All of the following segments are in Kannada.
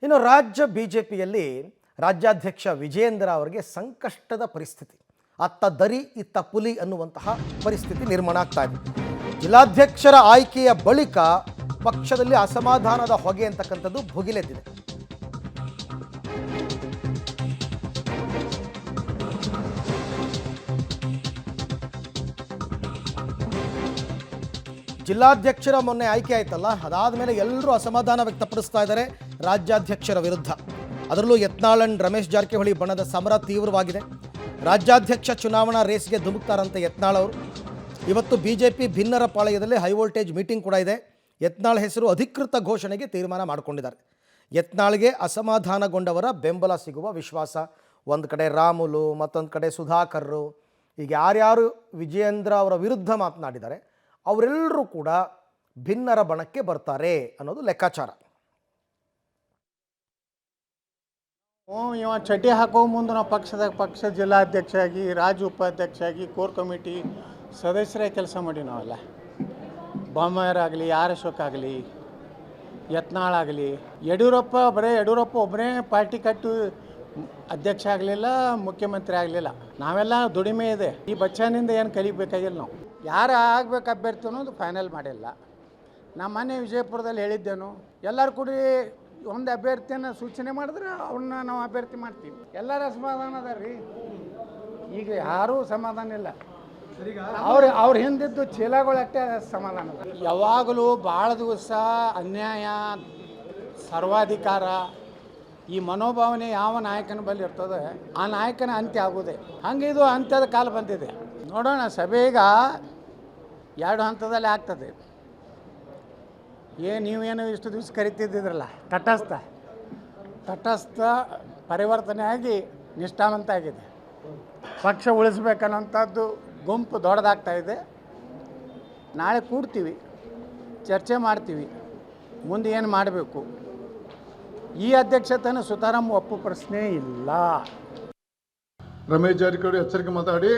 ಇನ್ನು ರಾಜ್ಯ ಬಿಜೆಪಿಯಲ್ಲಿ ರಾಜ್ಯಾಧ್ಯಕ್ಷ ವಿಜಯೇಂದ್ರ ಅವರಿಗೆ ಸಂಕಷ್ಟದ ಪರಿಸ್ಥಿತಿ. ಅತ್ತ ದರಿ ಇತ್ತ ಪುಲಿ ಅನ್ನುವಂತಹ ಪರಿಸ್ಥಿತಿ ನಿರ್ಮಾಣ ಆಗ್ತಾ ಇದೆ. ಜಿಲ್ಲಾಧ್ಯಕ್ಷರ ಆಯ್ಕೆಯ ಬಳಿಕ ಪಕ್ಷದಲ್ಲಿ ಅಸಮಾಧಾನದ ಹೊಗೆ ಅಂತಕ್ಕಂಥದ್ದು ಭುಗಿಲೆದ್ದಿದೆ. ಜಿಲ್ಲಾಧ್ಯಕ್ಷರ ಮೊನ್ನೆ ಆಯ್ಕೆ ಆಯ್ತಲ್ಲ, ಅದಾದ ಮೇಲೆ ಎಲ್ಲರೂ ಅಸಮಾಧಾನ ವ್ಯಕ್ತಪಡಿಸ್ತಾ ಇದ್ದಾರೆ ರಾಜ್ಯಾಧ್ಯಕ್ಷರ ವಿರುದ್ಧ. ಅದರಲ್ಲೂ ಯತ್ನಾಳ್ ಅಂಡ್ ರಮೇಶ್ ಜಾರಕಿಹೊಳಿ ಬಣದ ಸಮರ ತೀವ್ರವಾಗಿದೆ. ರಾಜ್ಯಾಧ್ಯಕ್ಷ ಚುನಾವಣಾ ರೇಸ್ಗೆ ಧುಮುಕ್ತಾರಂತೆ ಯತ್ನಾಳ್ ಅವರು. ಇವತ್ತು ಬಿಜೆಪಿ ಭಿನ್ನರ ಪಾಳಯದಲ್ಲಿ ಹೈವೋಲ್ಟೇಜ್ ಮೀಟಿಂಗ್ ಕೂಡ ಇದೆ. ಯತ್ನಾಳ್ ಹೆಸರು ಅಧಿಕೃತ ಘೋಷಣೆಗೆ ತೀರ್ಮಾನ ಮಾಡಿಕೊಂಡಿದ್ದಾರೆ. ಯತ್ನಾಳ್ಗೆ ಅಸಮಾಧಾನಗೊಂಡವರ ಬೆಂಬಲ ಸಿಗುವ ವಿಶ್ವಾಸ. ಒಂದು ಕಡೆ ರಾಮುಲು, ಮತ್ತೊಂದು ಕಡೆ ಸುಧಾಕರ್ರು, ಈಗ ಯಾರ್ಯಾರು ವಿಜಯೇಂದ್ರ ಅವರ ವಿರುದ್ಧ ಮಾತನಾಡಿದ್ದಾರೆ ಅವರೆಲ್ಲರೂ ಕೂಡ ಭಿನ್ನರ ಬಣಕ್ಕೆ ಬರ್ತಾರೆ ಅನ್ನೋದು ಲೆಕ್ಕಾಚಾರ. ಇವ ಚಟಿ ಹಾಕೋ ಮುಂದೆ ನಾವು ಪಕ್ಷ ಜಿಲ್ಲಾಧ್ಯಕ್ಷ ಆಗಿ, ರಾಜ್ಯ ಉಪಾಧ್ಯಕ್ಷ ಆಗಿ, ಕೋರ್ ಕಮಿಟಿ ಸದಸ್ಯರೇ ಕೆಲಸ ಮಾಡಿ ನಾವೆಲ್ಲ. ಬೊಮ್ಮಾಯರಾಗಲಿ, ಆರ್ ಅಶೋಕ್ ಆಗಲಿ, ಯತ್ನಾಳ್ ಆಗಲಿ, ಯಡಿಯೂರಪ್ಪ ಒಬ್ಬರೇ ಪಾರ್ಟಿ ಕಟ್ಟು ಅಧ್ಯಕ್ಷ ಆಗಲಿಲ್ಲ, ಮುಖ್ಯಮಂತ್ರಿ ಆಗಲಿಲ್ಲ. ನಾವೆಲ್ಲ ದುಡಿಮೆ ಇದೆ. ಈ ಬಚ್ಚನಿಂದ ಏನು ಕಲಿಬೇಕಾಗಿಲ್ಲ. ನಾವು ಯಾರು ಆಗ್ಬೇಕು ಅಭ್ಯರ್ಥಿ ಅನ್ನೋದು ಫೈನಲ್ ಮಾಡಿಲ್ಲ. ನಮ್ಮ ಮನೆ ವಿಜಯಪುರದಲ್ಲಿ ಹೇಳಿದ್ದೇನು, ಎಲ್ಲರೂ ಕೂಡಿ ಒಂದು ಅಭ್ಯರ್ಥಿಯನ್ನು ಸೂಚನೆ ಮಾಡಿದ್ರೆ ಅವನ್ನ ನಾವು ಅಭ್ಯರ್ಥಿ ಮಾಡ್ತೀವಿ. ಎಲ್ಲರ ಸಮಾಧಾನ ಅದ ರೀ. ಈಗ ಯಾರೂ ಸಮಾಧಾನ ಇಲ್ಲ. ಅವ್ರ ಹಿಂದಿದ್ದು ಚೀಲಗಳಷ್ಟೇ ಸಮಾಧಾನ ಅದ. ಯಾವಾಗಲೂ ಭಾಳ ದಿವಸ ಅನ್ಯಾಯ, ಸರ್ವಾಧಿಕಾರ, ಈ ಮನೋಭಾವನೆ ಯಾವ ನಾಯಕನ ಬಳಿ ಇರ್ತದೆ ಆ ನಾಯಕನ ಅಂತ್ಯ ಆಗೋದೆ. ಹಂಗೆ ಇದು ಅಂತ್ಯದ ಕಾಲ ಬಂದಿದೆ. ನೋಡೋಣ, ಸಭೆ ಈಗ 2 ಹಂತದಲ್ಲಿ ಆಗ್ತದೆ. ನೀವೇನು ಇಷ್ಟು ದಿವಸ ಕರಿತಿದ್ದಿದ್ರಲ್ಲ ತಟಸ್ಥ ಪರಿವರ್ತನೆ ಆಗಿ ನಿಷ್ಠಾವಂತ ಆಗಿದೆ. ಪಕ್ಷ ಉಳಿಸ್ಬೇಕನ್ನೋಂಥದ್ದು ಗುಂಪು ದೊಡ್ಡದಾಗ್ತಾ ಇದೆ. ನಾಳೆ ಕೂಡ್ತೀವಿ, ಚರ್ಚೆ ಮಾಡ್ತೀವಿ, ಮುಂದೆ ಏನು ಮಾಡಬೇಕು. ಈ ಅಧ್ಯಕ್ಷತೆಯನ್ನು ಸುತಾರಾಮ್ ಒಪ್ಪು ಪ್ರಶ್ನೆ ಇಲ್ಲ. ರಮೇಶ್ ಜಾರಕಿಹೊಳಿ ಎಚ್ಚರಿಕೆ ಮಾತಾಡಿ,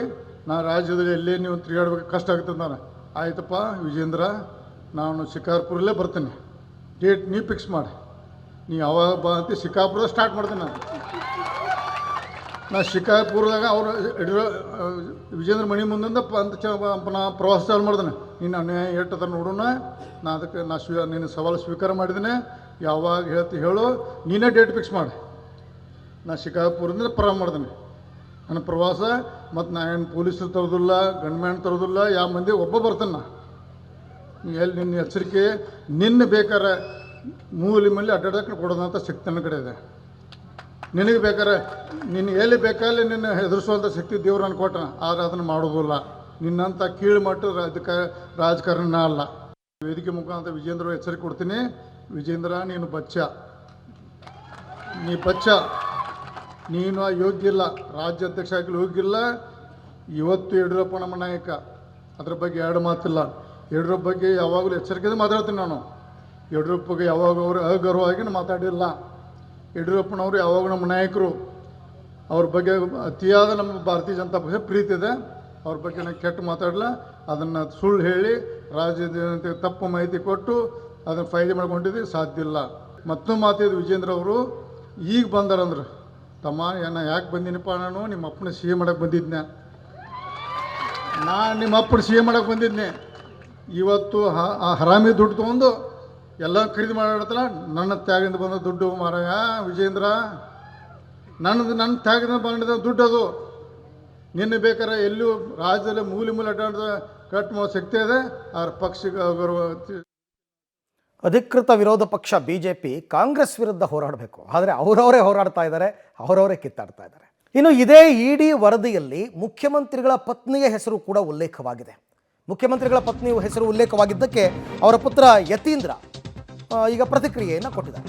ನಾನು ರಾಜ್ಯದಲ್ಲಿ ಎಲ್ಲೇ ನೀವು ತಿರುಗಾಡ್ಬೇಕು ಕಷ್ಟ ಆಗ್ತದೆ. ನಾನು ಆಯ್ತಪ್ಪ ವಿಜೇಂದ್ರ, ನಾನು ಶಿಕಾರ್ಪುರಲ್ಲೇ ಬರ್ತೇನೆ, ಡೇಟ್ ನೀವು ಫಿಕ್ಸ್ ಮಾಡಿ, ನೀವು ಯಾವಾಗ ಬಾ ಅಂತ ಶಿಕಾರ್ಪುರದ ಸ್ಟಾರ್ಟ್ ಮಾಡ್ತೇನೆ. ನಾನು ಶಿಕಾರ್ಪುರದಾಗ ಅವರು ವಿಜೇಂದ್ರ ಮಣಿ ಮುಂದಿಂದ ನಾ ಪ್ರವಾಸ ಚಾಲು ಮಾಡ್ದೇನೆ. ನೀನು ಅನ್ಯಾಯ ಹೇಳ್ತದ ನೋಡೋಣ, ನಾ ಅದಕ್ಕೆ ನಿನ್ನ ಸವಾಲು ಸ್ವೀಕಾರ ಮಾಡಿದ್ದೇನೆ. ಯಾವಾಗ ಹೇಳು, ನೀನೇ ಡೇಟ್ ಫಿಕ್ಸ್ ಮಾಡಿ. ನಾ ಶಿಕಾರ್ಪುರದಿಂದ ಪ್ರಾರಂಭ ಮಾಡ್ದೇನೆ ನನ್ನ ಪ್ರವಾಸ. ಮತ್ತು ನಾ ಏನು ಪೊಲೀಸರು ತರೋದಿಲ್ಲ, ಗಂಡ್ಮ್ಯಾನ್ ತರೋದಿಲ್ಲ, ಯಾವ ಮಂದಿ ಒಬ್ಬ ಬರ್ತಾನೆ. ನಾ ಎಲ್ಲಿ ನಿನ್ನ ಎಚ್ಚರಿಕೆ, ನಿನ್ನ ಬೇಕಾರೆ ಮೂಲಿ ಮೇಲೆ ಅಡ್ಡಾಡಕ್ಕೆ ಕೊಡೋದಂಥ ಶಕ್ತಿ ನನ್ನ ಕಡೆ ಇದೆ. ನಿನಗೆ ಬೇಕಾರೆ ನಿನ್ನ ಎಲ್ಲಿ ಬೇಕಾದ್ರೆ ನಿನ್ನ ಹೆದರಿಸುವಂಥ ಶಕ್ತಿ ದೇವ್ರು ನಾನು ಕೊಟ್ಟ, ಆದರೆ ಅದನ್ನು ಮಾಡೋದಿಲ್ಲ. ನಿನ್ನಂಥ ಕೀಳು ಮಟ್ಟದ ರಾಜಕಾರಣ ಅಲ್ಲ. ವೇದಿಕೆ ಮುಖಾಂತರ ವಿಜೇಂದ್ರ ಎಚ್ಚರಿಕೆ ಕೊಡ್ತೀನಿ. ವಿಜೇಂದ್ರ, ನೀನು ನೀನು ಯೋಗ್ಯ ಇಲ್ಲ, ರಾಜ್ಯಾಧ್ಯಕ್ಷ ಆಗಲಿ ಯೋಗ್ಯ ಇಲ್ಲ. ಇವತ್ತು ಯಡಿಯೂರಪ್ಪ ನಮ್ಮ ನಾಯಕ, ಅದ್ರ ಬಗ್ಗೆ 2 ಮಾತಿಲ್ಲ. ಯಡಿಯೂರಪ್ಪ ಬಗ್ಗೆ ಯಾವಾಗಲೂ ಎಚ್ಚರಿಕೆಯಿಂದ ಮಾತಾಡ್ತೀನಿ ನಾನು. ಯಡಿಯೂರಪ್ಪ ಬಗ್ಗೆ ಯಾವಾಗ ಅವರು ಅಗೌರವವಾಗಿ ಮಾತಾಡಿಲ್ಲ. ಯಡಿಯೂರಪ್ಪನವರು ಯಾವಾಗ ನಮ್ಮ ನಾಯಕರು, ಅವ್ರ ಬಗ್ಗೆ ಅತಿಯಾದ ನಮ್ಮ ಭಾರತೀಯ ಜನತಾ ಪಕ್ಷ ಪ್ರೀತಿ ಇದೆ. ಅವ್ರ ಬಗ್ಗೆ ನಾನು ಕೆಟ್ಟ ಮಾತಾಡಲ್ಲ. ಅದನ್ನು ಸುಳ್ಳು ಹೇಳಿ ರಾಜ್ಯದ ತಪ್ಪು ಮಾಹಿತಿ ಕೊಟ್ಟು ಅದನ್ನು ಫೈದೆ ಮಾಡ್ಕೊಂಡಿದ್ದು ಸಾಧ್ಯ ಇಲ್ಲ. ಮತ್ತೊಂದು ಮಾತಿದ್ದು, ವಿಜೇಂದ್ರ ಅವರು ಈಗ ಬಂದಾರಂದ್ರೆ, ತಮ್ಮ ನಾನು ಯಾಕೆ ಬಂದೀನಪ್ಪ, ನಾನು ನಿಮ್ಮ ಅಪ್ಪನ ಸಿ ಎ ಮಾಡಕ್ಕೆ ಬಂದಿದ್ದೆ. ನಾನು ನಿಮ್ಮ ಅಪ್ಪನ ಸಿ ಎ ಮಾಡಕ್ಕೆ ಬಂದಿದ್ದೆ. ಇವತ್ತು ಆ ಹರಾಮಿ ದುಡ್ಡು ತೊಗೊಂಡು ಎಲ್ಲ ಖರೀದಿ ಮಾಡಿಡ್ತಲ್ಲ. ನನ್ನ ತ್ಯಾಗದಿಂದ ಬಂದ ದುಡ್ಡು ಮಾರಾಯ ವಿಜೇಂದ್ರ, ನನ್ನ ತ್ಯಾಗದಿಂದ ಬಂದ ದುಡ್ಡು ಅದು. ನಿನ್ನೆ ಬೇಕಾರೆ ಎಲ್ಲೂ ರಾಜ್ಯದಲ್ಲಿ ಮೂಲೆ ಅಡ್ಡಾಡ್ದ ಕಟ್ ಮಾಡೋ ಶಕ್ತಿ ಇದೆ. ಆ ಪಕ್ಷಕ್ಕೆ ಗೌರವ. ಅಧಿಕೃತ ವಿರೋಧ ಪಕ್ಷ ಬಿಜೆಪಿ ಕಾಂಗ್ರೆಸ್ ವಿರುದ್ಧ ಹೋರಾಡಬೇಕು, ಆದರೆ ಅವರವರೇ ಹೋರಾಡ್ತಾ ಇದ್ದಾರೆ, ಅವರವರೇ ಕಿತ್ತಾಡ್ತಾ ಇದ್ದಾರೆ. ಇನ್ನು ಇದೇ ಇಡಿ ವರದಿಯಲ್ಲಿ ಮುಖ್ಯಮಂತ್ರಿಗಳ ಪತ್ನಿಯ ಹೆಸರು ಕೂಡ ಉಲ್ಲೇಖವಾಗಿದೆ. ಮುಖ್ಯಮಂತ್ರಿಗಳ ಪತ್ನಿ ಹೆಸರು ಉಲ್ಲೇಖವಾಗಿದ್ದಕ್ಕೆ ಅವರ ಪುತ್ರ ಯತೀಂದ್ರ ಈಗ ಪ್ರತಿಕ್ರಿಯೆಯನ್ನು ಕೊಟ್ಟಿದ್ದಾರೆ.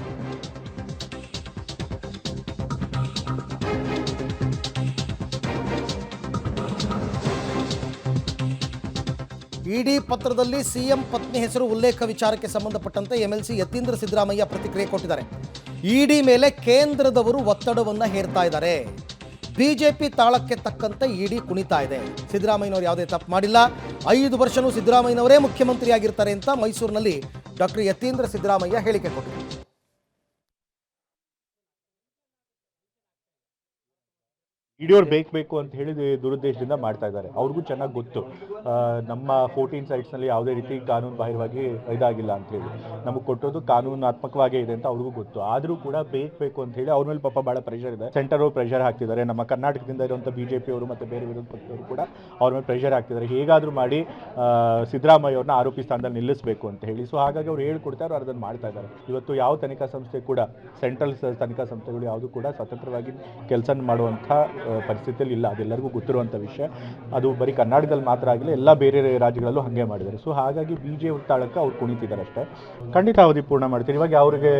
ಇಡಿ ಪತ್ರದಲ್ಲಿ ಸಿಎಂ ಪತ್ನಿ ಹೆಸರು ಉಲ್ಲೇಖ ವಿಚಾರಕ್ಕೆ ಸಂಬಂಧಪಟ್ಟಂತೆ ಎಂಎಲ್ಸಿ ಯತೀಂದ್ರ ಸಿದ್ದರಾಮಯ್ಯ ಪ್ರತಿಕ್ರಿಯೆ ಕೊಟ್ಟಿದ್ದಾರೆ. ಇಡಿ ಮೇಲೆ ಕೇಂದ್ರದವರು ಒತ್ತಡವನ್ನು ಹೇರ್ತಾ ಇದ್ದಾರೆ. ಬಿಜೆಪಿ ತಾಳಕ್ಕೆ ತಕ್ಕಂತೆ ಇಡಿ ಕುಣಿತಾ ಇದೆ. ಸಿದ್ದರಾಮಯ್ಯನವರು ಯಾವುದೇ ತಪ್ಪು ಮಾಡಿಲ್ಲ, 5 ವರ್ಷನೂ ಸಿದ್ದರಾಮಯ್ಯನವರೇ ಮುಖ್ಯಮಂತ್ರಿಯಾಗಿರ್ತಾರೆ ಅಂತ ಮೈಸೂರಿನಲ್ಲಿ ಡಾಕ್ಟರ್ ಯತೀಂದ್ರ ಸಿದ್ದರಾಮಯ್ಯ ಹೇಳಿಕೆ ಕೊಟ್ಟರು. ಇಡಿಯೋರು ಬೇಕು ಅಂತ ಹೇಳಿ ದುರುದ್ದೇಶದಿಂದ ಮಾಡ್ತಾ ಇದ್ದಾರೆ. ಅವ್ರಿಗೂ ಚೆನ್ನಾಗಿ ಗೊತ್ತು ನಮ್ಮ 14 ಸೈಟ್ಸ್ನಲ್ಲಿ ಯಾವುದೇ ರೀತಿ ಕಾನೂನು ಬಾಹಿರವಾಗಿ ಇದಾಗಿಲ್ಲ ಅಂತ ಹೇಳಿ, ನಮಗೆ ಕೊಟ್ಟೋದು ಕಾನೂನಾತ್ಮಕವಾಗೇ ಇದೆ ಅಂತ ಅವ್ರಿಗೂ ಗೊತ್ತು. ಆದರೂ ಕೂಡ ಬೇಕು ಅಂತ ಹೇಳಿ ಅವ್ರ ಮೇಲೆ ಪಾಪ ಭಾಳ ಪ್ರೆಷರ್ ಇದೆ. ಸೆಂಟರ್ ಅವರು ಪ್ರೆಷರ್ ಹಾಕ್ತಿದ್ದಾರೆ, ನಮ್ಮ ಕರ್ನಾಟಕದಿಂದ ಇರುವಂಥ BJP ಅವರು ಮತ್ತು ಬೇರೆ ವಿರೋಧ ಪಕ್ಷದವರು ಕೂಡ ಅವ್ರ ಮೇಲೆ ಪ್ರೆಷರ್ ಹಾಕ್ತಿದ್ದಾರೆ, ಹೇಗಾದರೂ ಮಾಡಿ ಸಿದ್ದರಾಮಯ್ಯ ಅವ್ರನ್ನ ಆರೋಪಿ ಸ್ಥಾನದಲ್ಲಿ ನಿಲ್ಲಿಸಬೇಕು ಅಂತ ಹೇಳಿ. ಸೊ ಹಾಗಾಗಿ ಅವ್ರು ಹೇಳ್ಕೊಡ್ತಾರೆ, ಅವ್ರು ಅದನ್ನು ಮಾಡ್ತಾ ಇದ್ದಾರೆ. ಇವತ್ತು ಯಾವ ತನಿಖಾ ಸಂಸ್ಥೆ ಕೂಡ, ಸೆಂಟ್ರಲ್ ತನಿಖಾ ಸಂಸ್ಥೆಗಳು ಯಾವುದು ಕೂಡ ಸ್ವತಂತ್ರವಾಗಿ ಕೆಲಸ ಮಾಡುವಂಥ ಪರಿಸ್ಥಿತಿಯಲ್ಲಿ ಇಲ್ಲ. ಅದೆಲ್ಲರಿಗೂ ಗೊತ್ತಿರುವಂಥ ವಿಷಯ. ಅದು ಬರೀ ಕರ್ನಾಟಕದಲ್ಲಿ ಮಾತ್ರ ಆಗಿಲ್ಲ, ಎಲ್ಲ ಬೇರೆ ರಾಜ್ಯಗಳಲ್ಲೂ ಹಾಗೆ ಮಾಡಿದ್ದಾರೆ. ಸೊ ಹಾಗಾಗಿ BJ ತಾಳಕ್ಕೆ ಅವ್ರು ಕುಣಿತಿದ್ದಾರೆ ಅಷ್ಟೇ. ಖಂಡಿತ ಅವಧಿ ಪೂರ್ಣ ಮಾಡ್ತೀನಿ. ಇವಾಗ ಅವ್ರಿಗೆ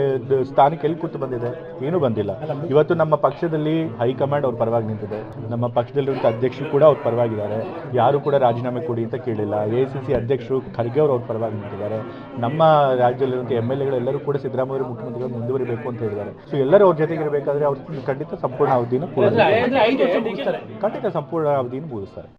ಸ್ಥಾನಕ್ಕೆ ಎಲ್ಲಿ ಕೂತು ಬಂದಿದೆ? ಏನೂ ಬಂದಿಲ್ಲ. ಇವತ್ತು ನಮ್ಮ ಪಕ್ಷದಲ್ಲಿ ಹೈಕಮಾಂಡ್ ಅವ್ರ ಪರವಾಗಿ ನಿಂತಿದೆ, ನಮ್ಮ ಪಕ್ಷದಲ್ಲಿರುವಂಥ ಅಧ್ಯಕ್ಷರು ಕೂಡ ಅವ್ರ ಪರವಾಗಿದ್ದಾರೆ. ಯಾರು ಕೂಡ ರಾಜೀನಾಮೆ ಕೊಡಿ ಅಂತ ಕೇಳಿಲ್ಲ. ACC ಅಧ್ಯಕ್ಷರು ಖರ್ಗೆ ಅವ್ರ ಪರವಾಗಿ ನಿಂತಿದ್ದಾರೆ. ನಮ್ಮ ರಾಜ್ಯದಲ್ಲಿರುವಂಥ MLAಗಳೆಲ್ಲರೂ ಕೂಡ ಸಿದ್ದರಾಮಯ್ಯ ಮುಖ್ಯಮಂತ್ರಿಗಳು ಮುಂದುವರಿಬೇಕು ಅಂತ ಹೇಳಿದ್ದಾರೆ. ಸೊ ಎಲ್ಲರೂ ಅವ್ರ ಜೊತೆಗೆ ಇರಬೇಕಾದ್ರೆ ಅವ್ರು ಖಂಡಿತ ಸಂಪೂರ್ಣ ಅವಧಿನ ಖಂಡಿತ ಸಂಪೂರ್ಣ ಅವಧಿಯನ್ನು ಮುಗಿಸ್ತಾರೆ.